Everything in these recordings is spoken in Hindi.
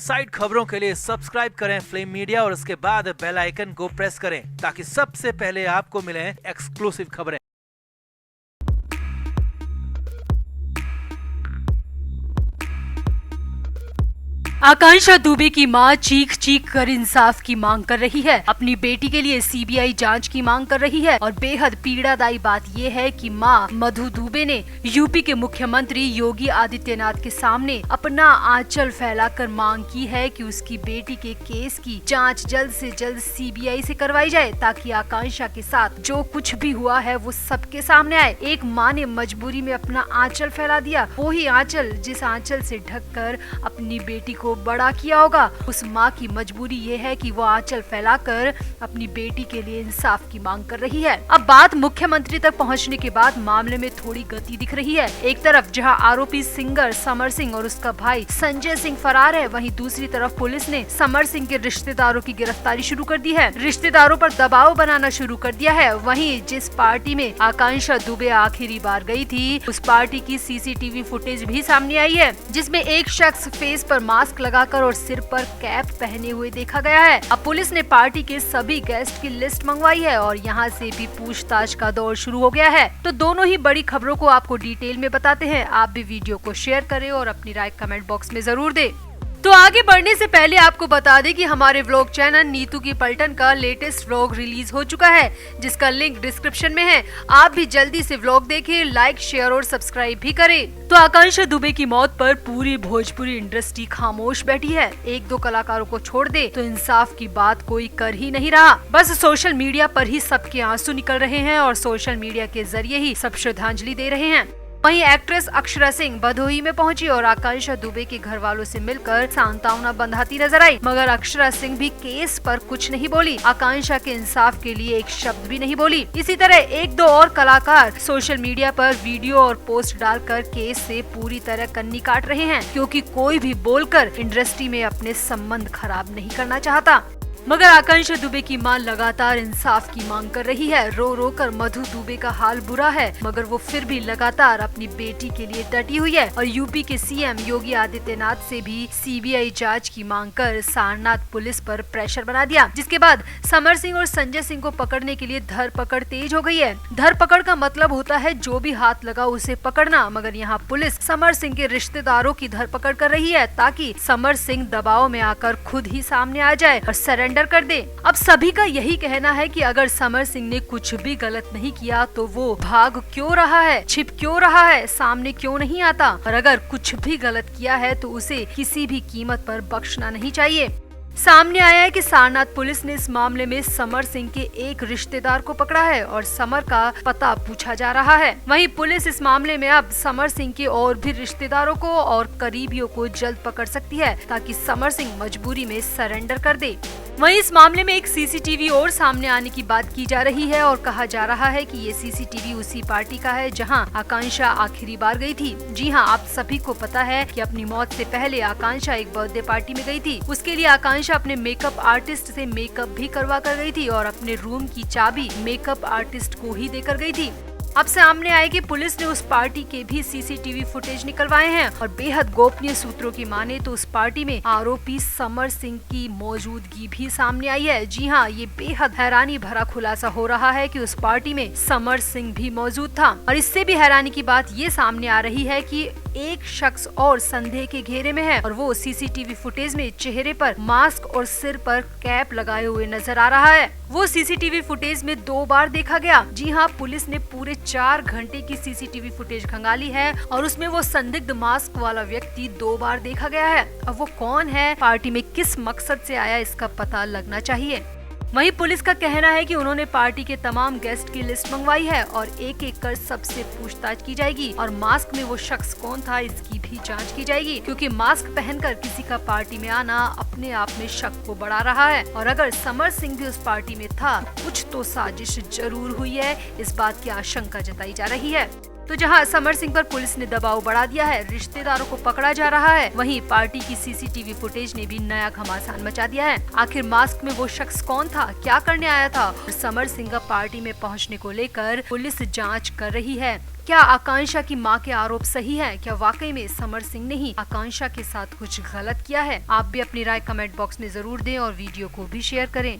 साइड खबरों के लिए सब्सक्राइब करें फ्लेम मीडिया और उसके बाद बेल आइकन को प्रेस करें ताकि सबसे पहले आपको मिले एक्सक्लूसिव खबरें। आकांक्षा दुबे की मां चीख चीख कर इंसाफ की मांग कर रही है। अपनी बेटी के लिए सीबीआई जांच की मांग कर रही है और बेहद पीड़ादायी बात ये है कि मां मधु दुबे ने यूपी के मुख्यमंत्री योगी आदित्यनाथ के सामने अपना आंचल फैलाकर मांग की है कि उसकी बेटी के केस की जांच जल्द से जल्द सीबीआई से करवाई जाए ताकि आकांक्षा के साथ जो कुछ भी हुआ है वो सबके सामने आए। एक माँ ने मजबूरी में अपना आंचल फैला दिया, वो ही आंचल जिस आंचल से ढककर अपनी बेटी को बड़ा किया होगा। उस माँ की मजबूरी ये है कि वो आंचल फैलाकर अपनी बेटी के लिए इंसाफ की मांग कर रही है। अब बात मुख्यमंत्री तक पहुँचने के बाद मामले में थोड़ी गति दिख रही है। एक तरफ जहाँ आरोपी सिंगर समर सिंह और उसका भाई संजय सिंह फरार है, वहीं दूसरी तरफ पुलिस ने समर सिंह के रिश्तेदारों की गिरफ्तारी शुरू कर दी है, रिश्तेदारों पर दबाव बनाना शुरू कर दिया है। वहीं जिस पार्टी में आकांक्षा दुबे आखिरी बार गई थी उस पार्टी की सीसीटीवी फुटेज भी सामने आई है, जिसमें एक शख्स फेस पर मास्क लगाकर और सिर पर कैप पहने हुए देखा गया है। अब पुलिस ने पार्टी के सभी गेस्ट की लिस्ट मंगवाई है और यहाँ से भी पूछताछ का दौर शुरू हो गया है। तो दोनों ही बड़ी खबरों को आपको डिटेल में बताते हैं। आप भी वीडियो को शेयर करें और अपनी राय कमेंट बॉक्स में जरूर दें। तो आगे बढ़ने से पहले आपको बता दें कि हमारे व्लॉग चैनल नीतू की पलटन का लेटेस्ट व्लॉग रिलीज हो चुका है, जिसका लिंक डिस्क्रिप्शन में है। आप भी जल्दी से व्लॉग देखें, लाइक शेयर और सब्सक्राइब भी करें। तो आकांक्षा दुबे की मौत पर पूरी भोजपुरी इंडस्ट्री खामोश बैठी है। एक दो कलाकारों को छोड़ दे तो इंसाफ की बात कोई कर ही नहीं रहा। बस सोशल मीडिया पर ही सबके आंसू निकल रहे हैं और सोशल मीडिया के जरिए ही सब श्रद्धांजलि दे रहे हैं। वहीं एक्ट्रेस अक्षरा सिंह भदोही में पहुंची और आकांक्षा दुबे के घर वालों से मिलकर सांत्वना बंधाती नजर आई, मगर अक्षरा सिंह भी केस पर कुछ नहीं बोली, आकांक्षा के इंसाफ के लिए एक शब्द भी नहीं बोली। इसी तरह एक दो और कलाकार सोशल मीडिया पर वीडियो और पोस्ट डालकर केस से पूरी तरह कन्नी काट रहे हैं, क्योंकि कोई भी बोलकर इंडस्ट्री में अपने संबंध खराब नहीं करना चाहता। मगर आकांक्षा दुबे की मां लगातार इंसाफ की मांग कर रही है। रो रो कर मधु दुबे का हाल बुरा है, मगर वो फिर भी लगातार अपनी बेटी के लिए डटी हुई है और यूपी के सीएम योगी आदित्यनाथ से भी सीबीआई जांच की मांग कर सारनाथ पुलिस पर प्रेशर बना दिया, जिसके बाद समर सिंह और संजय सिंह को पकड़ने के लिए धरपकड़ तेज हो गई है। धरपकड़ का मतलब होता है जो भी हाथ लगा उसे पकड़ना, मगर यहाँ पुलिस समर सिंह के रिश्तेदारों की धरपकड़ कर रही है ताकि समर सिंह दबाव में आकर खुद ही सामने आ जाए और सरेंडर कर दे। अब सभी का यही कहना है कि अगर समर सिंह ने कुछ भी गलत नहीं किया तो वो भाग क्यों रहा है, छिप क्यों रहा है, सामने क्यों नहीं आता, और अगर कुछ भी गलत किया है तो उसे किसी भी कीमत पर बख्शना नहीं चाहिए। सामने आया है कि सारनाथ पुलिस ने इस मामले में समर सिंह के एक रिश्तेदार को पकड़ा है और समर का पता पूछा जा रहा है। वहीं पुलिस इस मामले में अब समर सिंह के और भी रिश्तेदारों को और करीबियों को जल्द पकड़ सकती है ताकि समर सिंह मजबूरी में सरेंडर कर दे। वहीं इस मामले में एक सीसीटीवी और सामने आने की बात की जा रही है और कहा जा रहा है कि ये सीसीटीवी उसी पार्टी का है जहां आकांक्षा आखिरी बार गई थी। जी हां, आप सभी को पता है कि अपनी मौत से पहले आकांक्षा एक बर्थडे पार्टी में गई थी। उसके लिए आकांक्षा अपने मेकअप आर्टिस्ट से मेकअप भी करवा कर गई थी और अपने रूम की चाबी मेकअप आर्टिस्ट को ही देकर गई थी। अब सामने आए कि पुलिस ने उस पार्टी के भी सीसीटीवी फुटेज निकलवाए हैं और बेहद गोपनीय सूत्रों की माने तो उस पार्टी में आरोपी समर सिंह की मौजूदगी भी सामने आई है। जी हाँ, ये बेहद हैरानी भरा खुलासा हो रहा है कि उस पार्टी में समर सिंह भी मौजूद था। और इससे भी हैरानी की बात ये सामने आ रही है कि एक शख्स और संदेह के घेरे में है और वो सीसीटीवी फुटेज में चेहरे पर मास्क और सिर पर कैप लगाए हुए नजर आ रहा है। वो सीसीटीवी फुटेज में 2 बार देखा गया। जी हाँ, पुलिस ने पूरे 4 घंटे की सीसीटीवी फुटेज खंगाली है और उसमें वो संदिग्ध मास्क वाला व्यक्ति 2 बार देखा गया है। अब वो कौन है, पार्टी में किस मकसद से आया, इसका पता लगना चाहिए। वहीं पुलिस का कहना है कि उन्होंने पार्टी के तमाम गेस्ट की लिस्ट मंगवाई है और एक एक कर सबसे पूछताछ की जाएगी और मास्क में वो शख्स कौन था इसकी भी जांच की जाएगी, क्योंकि मास्क पहनकर किसी का पार्टी में आना अपने आप में शक को बढ़ा रहा है। और अगर समर सिंह भी उस पार्टी में था, कुछ तो साजिश जरूर हुई है, इस बात की आशंका जताई जा रही है। तो जहां समर सिंह पर पुलिस ने दबाव बढ़ा दिया है, रिश्तेदारों को पकड़ा जा रहा है, वहीं पार्टी की सीसीटीवी फुटेज ने भी नया घमासान मचा दिया है। आखिर मास्क में वो शख्स कौन था, क्या करने आया था, और समर सिंह का पार्टी में पहुंचने को लेकर पुलिस जांच कर रही है। क्या आकांक्षा की मां के आरोप सही है? क्या वाकई में समर सिंह ने ही आकांक्षा के साथ कुछ गलत किया है? आप भी अपनी राय कमेंट बॉक्स में जरूर दें और वीडियो को भी शेयर करें।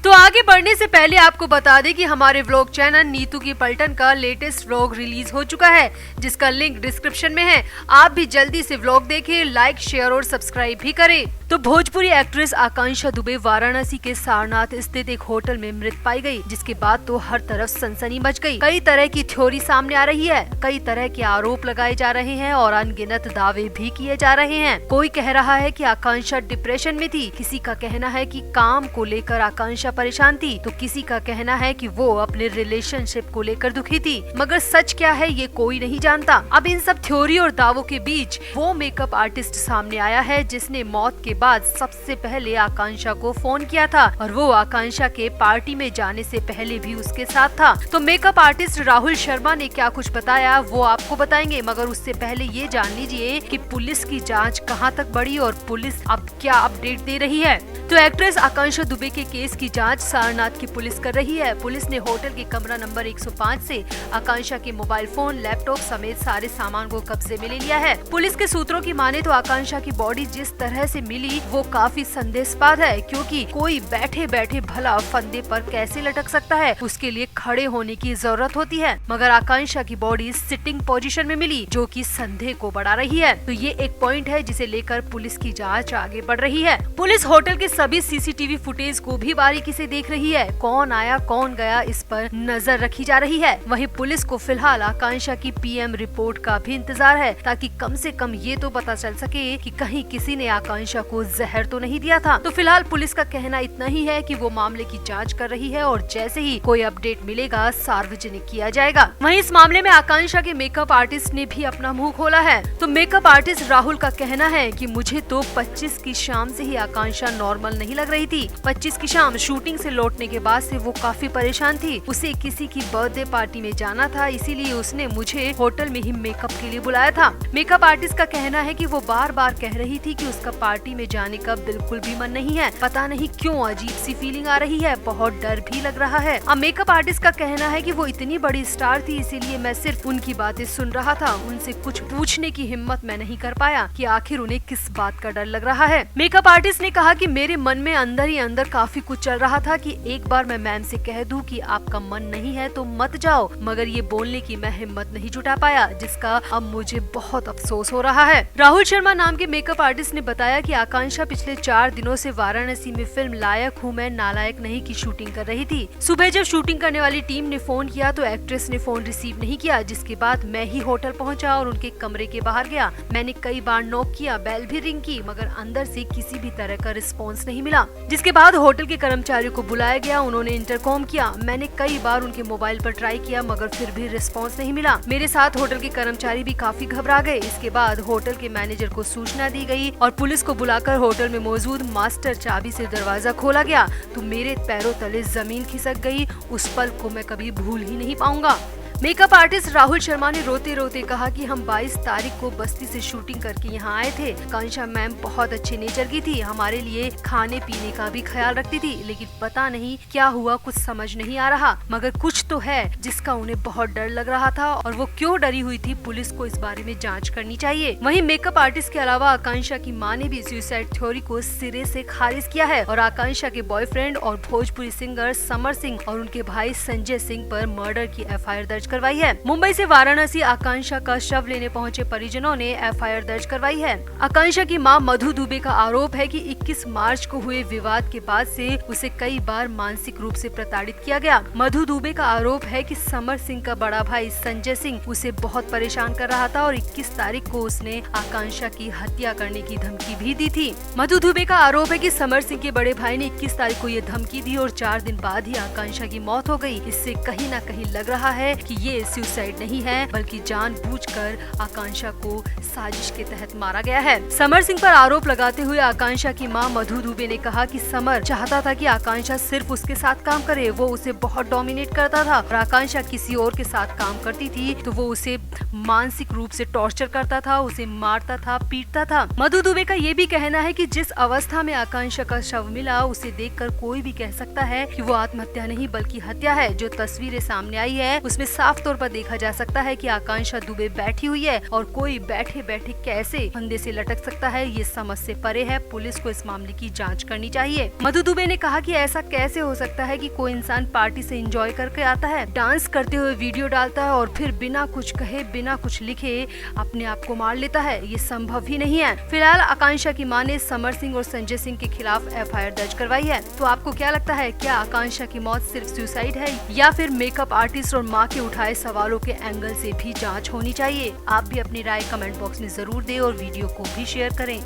तो आगे बढ़ने से पहले आपको बता दें कि हमारे व्लॉग चैनल नीतू की पलटन का लेटेस्ट व्लॉग रिलीज हो चुका है, जिसका लिंक डिस्क्रिप्शन में है। आप भी जल्दी से व्लॉग देखें, लाइक, शेयर और सब्सक्राइब भी करें। तो भोजपुरी एक्ट्रेस आकांक्षा दुबे वाराणसी के सारनाथ स्थित एक होटल में मृत पाई गई, जिसके बाद तो हर तरफ सनसनी मच गई। कई तरह की थ्योरी सामने आ रही है, कई तरह के आरोप लगाए जा रहे हैं और अनगिनत दावे भी किए जा रहे हैं। कोई कह रहा है कि आकांक्षा डिप्रेशन में थी, किसी का कहना है कि काम को लेकर आकांक्षा परेशान थी, तो किसी का कहना है कि वो अपने रिलेशनशिप को लेकर दुखी थी। मगर सच क्या है ये कोई नहीं जानता। अब इन सब थ्योरी और दावों के बीच वो मेकअप आर्टिस्ट सामने आया है जिसने मौत के बाद सबसे पहले आकांक्षा को फोन किया था, और वो आकांक्षा के पार्टी में जाने से पहले भी उसके साथ था। तो मेकअप आर्टिस्ट राहुल शर्मा ने क्या कुछ बताया वो आपको बताएंगे, मगर उससे पहले ये जान लीजिए कि पुलिस की जांच कहां तक बढ़ी और पुलिस अब क्या अपडेट दे रही है। तो एक्ट्रेस आकांक्षा दुबे के केस की जांच सारनाथ की पुलिस कर रही है। पुलिस ने होटल के कमरा नंबर 105 से आकांक्षा के मोबाइल फोन, लैपटॉप समेत सारे सामान को कब्जे में ले लिया है। पुलिस के सूत्रों की माने तो आकांक्षा की बॉडी जिस तरह से मिली वो काफी संदेहास्पद है, क्योंकि कोई बैठे बैठे भला फंदे पर कैसे लटक सकता है, उसके लिए खड़े होने की जरूरत होती है। मगर आकांक्षा की बॉडी सिटिंग पोजीशन में मिली, जो कि संदेह को बढ़ा रही है। तो ये एक पॉइंट है जिसे लेकर पुलिस की जांच आगे बढ़ रही है। पुलिस होटल के सभी सीसीटीवी फुटेज को भी बारीकी से देख रही है। कौन आया कौन गया इस पर नजर रखी जा रही है। वहीं पुलिस को फिलहाल आकांक्षा की पीएम रिपोर्ट का भी इंतजार है, ताकि कम से कम ये तो पता चल सके कि कहीं किसी ने आकांक्षा को जहर तो नहीं दिया था। तो फिलहाल पुलिस का कहना इतना ही है कि वो मामले की जांच कर रही है और जैसे ही कोई अपडेट मिलेगा सार्वजनिक किया जाएगा। वहीं इस मामले में आकांक्षा के मेकअप आर्टिस्ट ने भी अपना मुंह खोला है। तो मेकअप आर्टिस्ट राहुल का कहना है कि मुझे तो 25 की शाम से ही आकांक्षा नॉर्मल नहीं लग रही थी। 25 की शाम शूटिंग से लौटने के बाद से वो काफी परेशान थी। उसे किसी की बर्थडे पार्टी में जाना था, इसीलिए उसने मुझे होटल में ही मेकअप के लिए बुलाया था। मेकअप आर्टिस्ट का कहना है कि वो बार बार कह रही थी कि उसका पार्टी में जाने का बिल्कुल भी मन नहीं है। पता नहीं क्यों अजीब सी फीलिंग आ रही है, बहुत डर भी लग रहा है। अब मेकअप आर्टिस्ट का कहना है कि वो इतनी बड़ी स्टार थी, इसीलिए मैं सिर्फ उनकी बातें सुन रहा था। उनसे कुछ पूछने की हिम्मत मैं नहीं कर पाया कि आखिर उन्हें किस बात का डर लग रहा है। मेकअप आर्टिस्ट ने कहा कि मेरे मन में अंदर ही अंदर काफी कुछ चल रहा था कि एक बार मैं मैम से कह दूं कि आपका मन नहीं है तो मत जाओ, मगर ये बोलने की मैं हिम्मत नहीं जुटा पाया, जिसका अब मुझे बहुत अफसोस हो रहा है। राहुल शर्मा नाम के मेकअप आर्टिस्ट ने बताया कि आकांक्षा पिछले 4 दिनों से वाराणसी में फिल्म लायक हूँ मैं नालायक नहीं की शूटिंग कर रही थी। सुबह जब शूटिंग करने वाली टीम ने फोन किया तो एक्ट्रेस ने फोन रिसीव नहीं किया, जिसके बाद मैं ही होटल पहुँचा और उनके कमरे के बाहर गया। मैंने कई बार नॉक किया, बेल भी रिंग की, मगर अंदर से किसी भी तरह का रिस्पॉन्स नहीं मिला। जिसके बाद होटल के कर्मचारियों को बुलाया गया, उन्होंने इंटरकॉम किया। मैंने कई बार उनके मोबाइल पर ट्राई किया, मगर फिर भी रिस्पांस नहीं मिला। मेरे साथ होटल के कर्मचारी भी काफी घबरा गए। इसके बाद होटल के मैनेजर को सूचना दी गई और पुलिस को बुलाकर होटल में मौजूद मास्टर चाबी से दरवाजा खोला गया, तो मेरे पैरों तले जमीन खिसक गई। उस पल को मैं कभी भूल ही नहीं पाऊंगा। मेकअप आर्टिस्ट राहुल शर्मा ने रोते रोते कहा कि हम 22 तारीख को बस्ती से शूटिंग करके यहाँ आए थे। आकांक्षा मैम बहुत अच्छे नेचर की थी, हमारे लिए खाने पीने का भी ख्याल रखती थी, लेकिन पता नहीं क्या हुआ, कुछ समझ नहीं आ रहा। मगर कुछ तो है जिसका उन्हें बहुत डर लग रहा था, और वो क्यों डरी हुई थी, पुलिस को इस बारे में जाँच करनी चाहिए। वहीं मेकअप आर्टिस्ट के अलावा आकांक्षा की माँ ने भी सुसाइड थ्योरी को सिरे से खारिज किया है और आकांक्षा के बॉयफ्रेंड और भोजपुरी सिंगर समर सिंह और उनके भाई संजय सिंह पर मर्डर की FIR दर्ज करवाई है। मुंबई से वाराणसी आकांक्षा का शव लेने पहुंचे परिजनों ने FIR दर्ज करवाई है। आकांक्षा की मां मधु दुबे का आरोप है कि 21 मार्च को हुए विवाद के बाद से उसे कई बार मानसिक रूप से प्रताड़ित किया गया। मधु दुबे का आरोप है कि समर सिंह का बड़ा भाई संजय सिंह उसे बहुत परेशान कर रहा था और 21 तारीख को उसने आकांक्षा की हत्या करने की धमकी भी दी थी। मधु दुबे का आरोप है कि समर सिंह के बड़े भाई ने 21 तारीख को ये धमकी दी और 4 दिन बाद ही आकांक्षा की मौत हो गई। इससे कहीं न कहीं लग रहा है कि ये सुसाइड नहीं है, बल्कि जानबूझकर आकांक्षा को साजिश के तहत मारा गया है। समर सिंह पर आरोप लगाते हुए आकांक्षा की मां मधु दुबे ने कहा कि समर चाहता था कि आकांक्षा सिर्फ उसके साथ काम करे, वो उसे बहुत डोमिनेट करता था और आकांक्षा किसी और के साथ काम करती थी तो वो उसे मानसिक रूप से टॉर्चर करता था, उसे मारता था, पीटता था। मधु दुबे का ये भी कहना है कि जिस अवस्था में आकांक्षा का शव मिला उसे देखकर कोई भी कह सकता है कि वो आत्महत्या नहीं बल्कि हत्या है। जो तस्वीरें सामने आई है उसमें साफ तौर पर देखा जा सकता है कि आकांक्षा दुबे बैठी हुई है और कोई बैठे बैठे कैसे फंदे से लटक सकता है, ये समझ से परे है। पुलिस को इस मामले की जांच करनी चाहिए। मधु दुबे ने कहा कि ऐसा कैसे हो सकता है कि कोई इंसान पार्टी से एंजॉय करके आता है, डांस करते हुए वीडियो डालता है और फिर बिना कुछ कहे बिना कुछ लिखे अपने आप को मार लेता है। ये संभव ही नहीं है। फिलहाल आकांक्षा की मां ने समर सिंह और संजय सिंह के खिलाफ FIR दर्ज करवाई है। तो आपको क्या लगता है, क्या आकांक्षा की मौत सिर्फ सुसाइड है या फिर मेकअप आर्टिस्ट और मां के उठाए सवालों के एंगल से भी जांच होनी चाहिए? आप भी अपनी राय कमेंट बॉक्स में जरूर दें और वीडियो को भी शेयर करें।